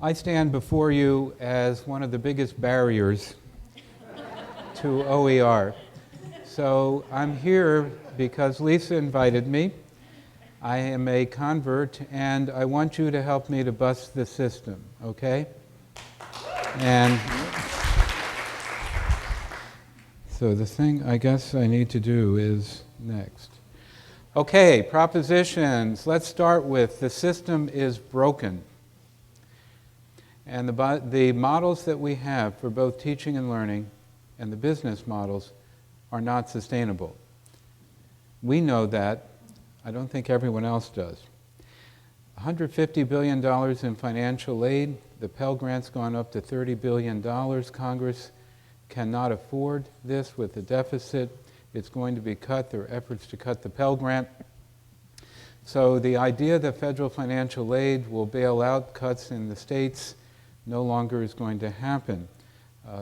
I stand before you as one of the biggest barriers to OER. So I'm here because Lisa invited me. I am a convert, and I want you to help me to bust the system, okay? And so the thing I guess I need to do is next. Okay, propositions. Let's start with the system is broken. And the models that we have for both teaching and learning and the business models are not sustainable. We know that. I don't think everyone else does. $150 billion in financial aid. The Pell Grant's gone up to $30 billion. Congress cannot afford this with the deficit. It's going to be cut. There are efforts to cut the Pell Grant. So the idea that federal financial aid will bail out cuts in the states no longer is going to happen.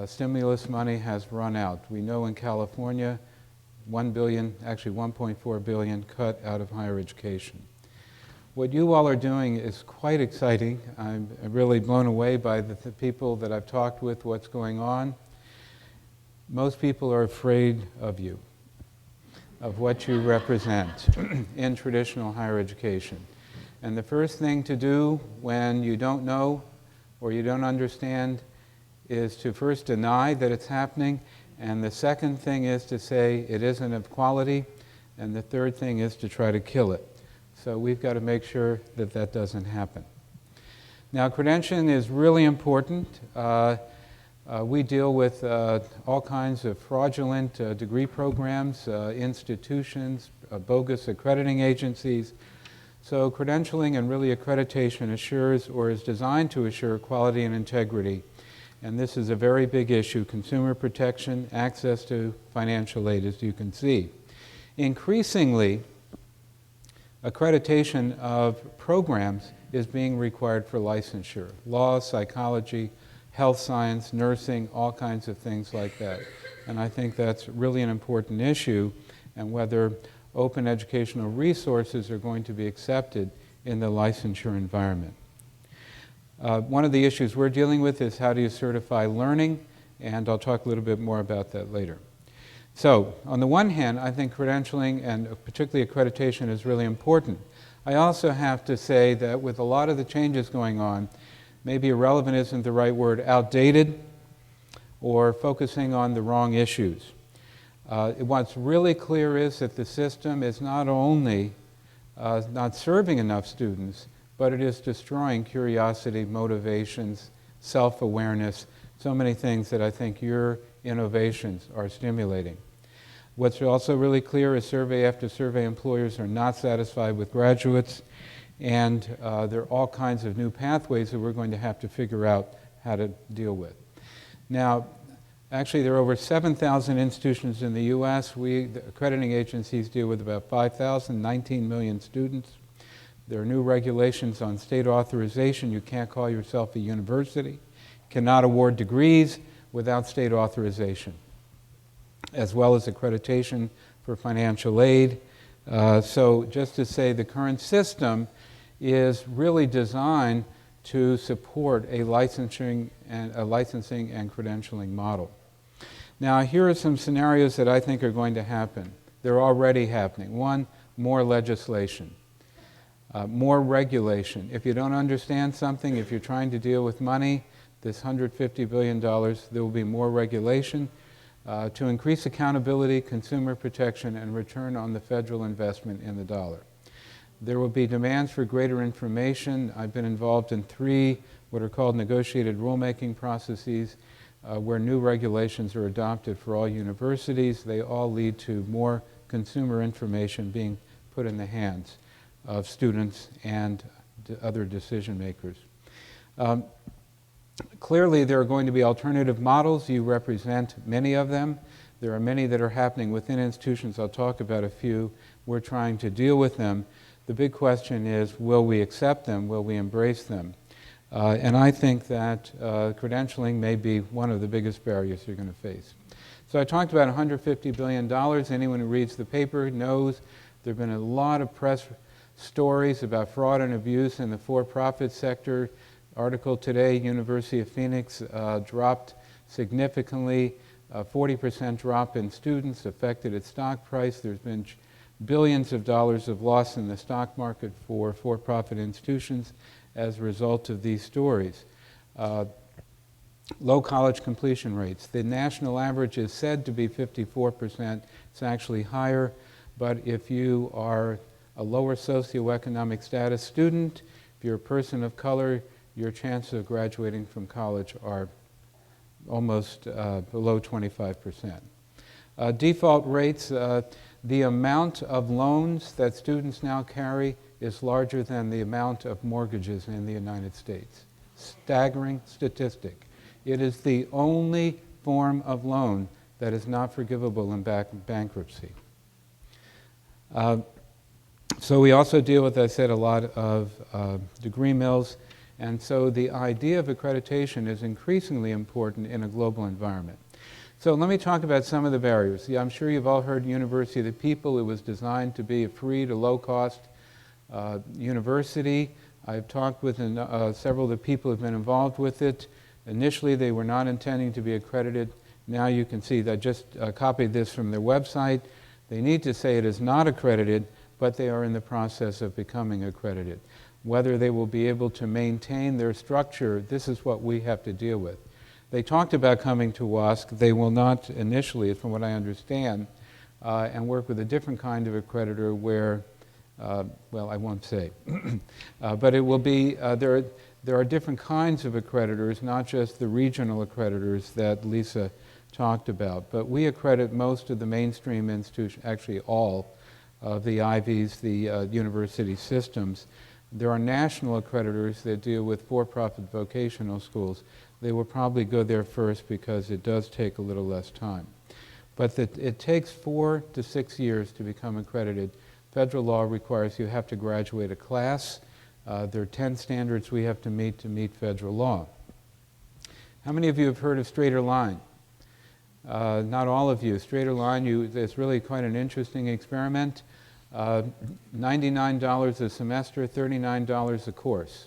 Stimulus money has run out. We know in California, $1 billion, actually $1.4 billion cut out of higher education. What you all are doing is quite exciting. I'm really blown away by the people that I've talked with, what's going on. Most people are afraid of you, of what you represent in traditional higher education. And the first thing to do when you don't know or you don't understand is to first deny that it's happening. And the second thing is to say it isn't of quality. And the third thing is to try to kill it. So we've got to make sure that that doesn't happen. Now, credentialing is really important. We deal with all kinds of fraudulent degree programs, institutions, bogus accrediting agencies. So credentialing and really accreditation assures or is designed to assure quality and integrity. And this is a very big issue: consumer protection, access to financial aid, as you can see. Increasingly, accreditation of programs is being required for licensure. Law, psychology, health science, nursing, all kinds of things like that. And I think that's really an important issue, and whether open educational resources are going to be accepted in the licensure environment. One of the issues we're dealing with is how do you certify learning, and I'll talk a little bit more about that later. So, on the one hand, I think credentialing and particularly accreditation is really important. I also have to say that with a lot of the changes going on, maybe irrelevant isn't the right word, outdated, or focusing on the wrong issues. What's really clear is that the system is not only not serving enough students, but it is destroying curiosity, motivations, self-awareness, so many things that I think your innovations are stimulating. What's also really clear is survey after survey, employers are not satisfied with graduates, and there are all kinds of new pathways that we're going to have to figure out how to deal with. Now, actually, there are over 7,000 institutions in the U.S. The accrediting agencies deal with about 5,000, 19 million students. There are new regulations on state authorization. You can't call yourself a university, cannot award degrees without state authorization, as well as accreditation for financial aid. So just to say, the current system is really designed to support a licensing and credentialing model. Now, here are some scenarios that I think are going to happen. They're already happening. One, more legislation. More regulation. If you don't understand something, if you're trying to deal with money, this $150 billion, there will be more regulation to increase accountability, consumer protection, and return on the federal investment in the dollar. There will be demands for greater information. I've been involved in 3 what are called negotiated rulemaking processes where new regulations are adopted for all universities. They all lead to more consumer information being put in the hands of students and other decision makers. Clearly, there are going to be alternative models. You represent many of them. There are many that are happening within institutions. I'll talk about a few. We're trying to deal with them. The big question is, will we accept them? Will we embrace them? And I think that credentialing may be one of the biggest barriers you're going to face. So I talked about $150 billion. Anyone who reads the paper knows there have been a lot of press stories about fraud and abuse in the for-profit sector. article today, University of Phoenix dropped significantly. 40% drop in students affected its stock price. There's been billions of dollars of loss in the stock market for for-profit institutions as a result of these stories. Low college completion rates. The national average is said to be 54%. It's actually higher, but if you are a lower socioeconomic status student, if you're a person of color, your chances of graduating from college are almost below 25%. Default rates, the amount of loans that students now carry is larger than the amount of mortgages in the United States. Staggering statistic. It is the only form of loan that is not forgivable in bankruptcy. So we also deal with, as I said, a lot of degree mills, and so the idea of accreditation is increasingly important in a global environment. So let me talk about some of the barriers. Yeah, I'm sure you've all heard University of the People. It was designed to be a free to low-cost university. I've talked with several of the people who have been involved with it. Initially, they were not intending to be accredited. Now you can see that I just copied this from their website. They need to say it is not accredited, but they are in the process of becoming accredited. Whether they will be able to maintain their structure, this is what we have to deal with. They talked about coming to WASC. They will not initially, from what I understand, and work with a different kind of accreditor where, well, I won't say. But it will be, there are different kinds of accreditors, not just the regional accreditors that Lisa talked about. But we accredit most of the mainstream institutions, actually all of the Ivies, the university systems. There are national accreditors that deal with for-profit vocational schools. They will probably go there first because it does take a little less time. But it takes 4 to 6 years to become accredited. Federal law requires you have to graduate a class. There are 10 standards we have to meet federal law. How many of you have heard of Straighter Line? Not all of you. Straighter Line, it's really quite an interesting experiment. $99 a semester, $39 a course.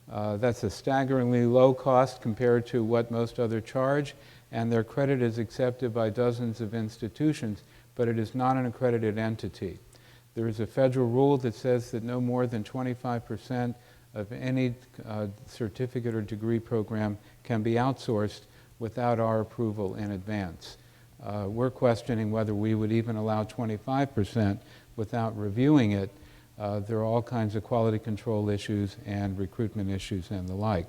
That's a staggeringly low cost compared to what most others charge, and their credit is accepted by dozens of institutions, but it is not an accredited entity. There is a federal rule that says that no more than 25% of any certificate or degree program can be outsourced without our approval in advance. We're questioning whether we would even allow 25% without reviewing it. There are all kinds of quality control issues and recruitment issues and the like.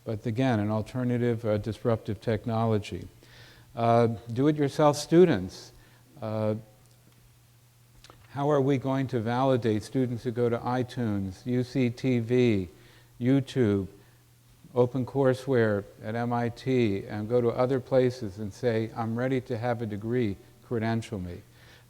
But again, an alternative disruptive technology. Do-it-yourself students. How are we going to validate students who go to iTunes, UCTV, YouTube, OpenCourseWare at MIT, and go to other places and say, I'm ready to have a degree, credential me?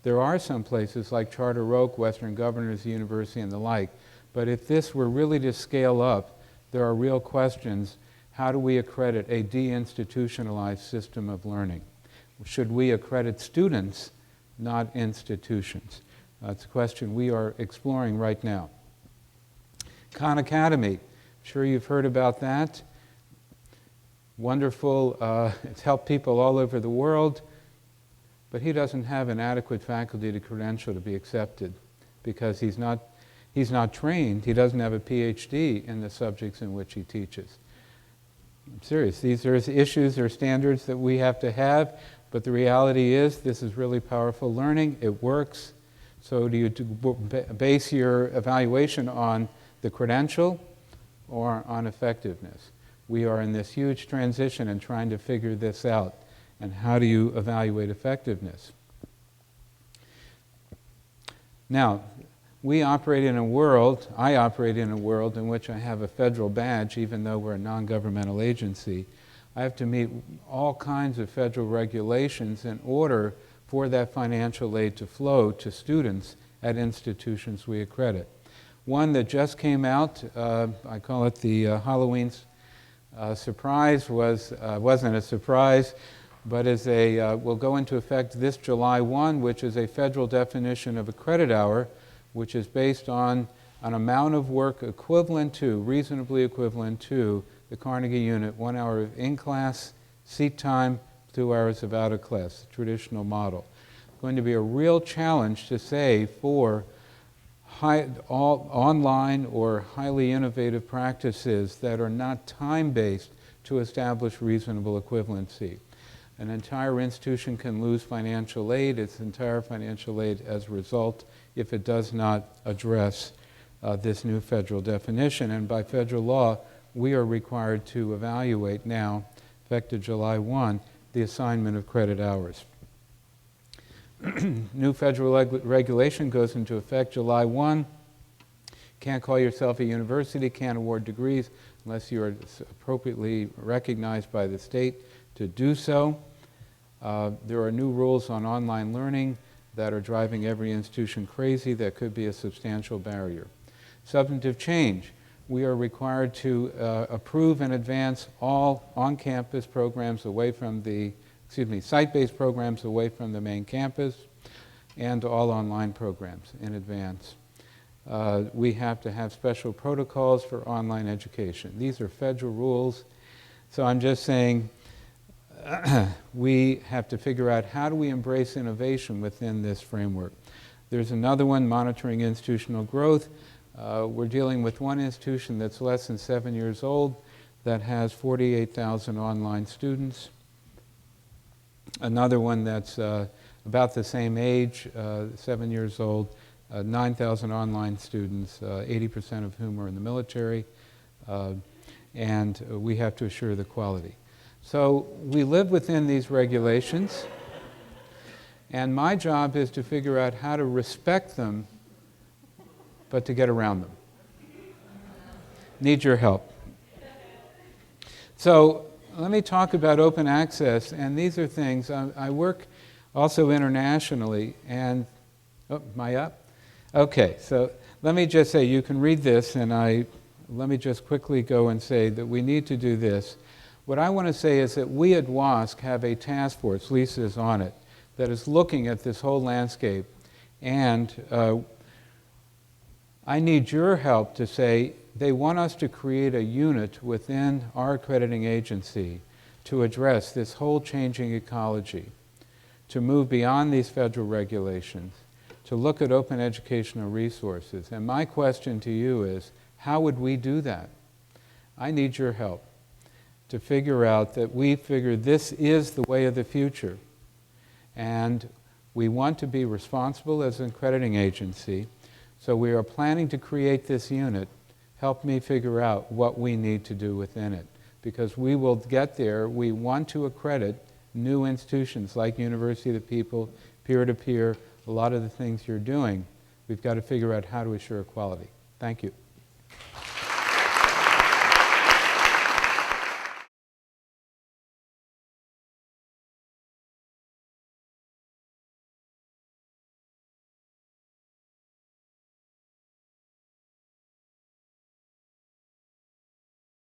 There are some places like Charter Oak, Western Governors University, and the like, but if this were really to scale up, there are real questions. How do we accredit a deinstitutionalized system of learning? Should we accredit students, not institutions? That's a question we are exploring right now. Khan Academy. Sure you've heard about that. Wonderful, it's helped people all over the world, but he doesn't have an adequate faculty to credential to be accepted because he's not trained, he doesn't have a PhD in the subjects in which he teaches. I'm serious, these are issues or standards that we have to have, but the reality is this is really powerful learning, it works. So do you base your evaluation on the credential or on effectiveness? We are in this huge transition and trying to figure this out. And how do you evaluate effectiveness? Now, I operate in a world in which I have a federal badge, even though we're a non-governmental agency. I have to meet all kinds of federal regulations in order for that financial aid to flow to students at institutions we accredit. One that just came out, I call it the Halloween surprise, wasn't a surprise, but will go into effect this July 1, which is a federal definition of a credit hour, which is based on an amount of work equivalent to, reasonably equivalent to, the Carnegie unit, 1 hour of in-class seat time, 2 hours of out-of-class, the traditional model. Going to be a real challenge to say for online or highly innovative practices that are not time-based to establish reasonable equivalency. An entire institution can lose financial aid, its entire financial aid as a result, if it does not address this new federal definition. And by federal law, we are required to evaluate now, effective July 1, the assignment of credit hours. New federal regulation goes into effect July 1. Can't call yourself a university, can't award degrees unless you are appropriately recognized by the state to do so. There are new rules on online learning that are driving every institution crazy. That could be a substantial barrier. Substantive change. We are required to approve and advance all on-campus programs away from the, site-based programs away from the main campus, and all online programs in advance. We have to have special protocols for online education. These are federal rules, so I'm just saying we have to figure out how do we embrace innovation within this framework. There's another one, monitoring institutional growth. We're dealing with one institution that's less than 7 years old that has 48,000 online students. Another one that's about the same age, 7 years old, 9,000 online students, 80% of whom are in the military, and we have to assure the quality. So we live within these regulations, and my job is to figure out how to respect them, but to get around them. Need your help. So let me talk about open access, and these are things, I work also internationally, and, oh, am I up? Okay, so let me just say, you can read this, and let me just quickly go and say that we need to do this. What I want to say is that we at WASC have a task force, Lisa is on it, that is looking at this whole landscape, and I need your help to say they want us to create a unit within our accrediting agency to address this whole changing ecology, to move beyond these federal regulations, to look at open educational resources. And my question to you is, how would we do that? I need your help to figure out that we figure this is the way of the future. And we want to be responsible as an accrediting agency. So we are planning to create this unit. Help me figure out what we need to do within it. Because we will get there. We want to accredit new institutions like University of the People, peer-to-peer, a lot of the things you're doing. We've got to figure out how to assure quality. Thank you.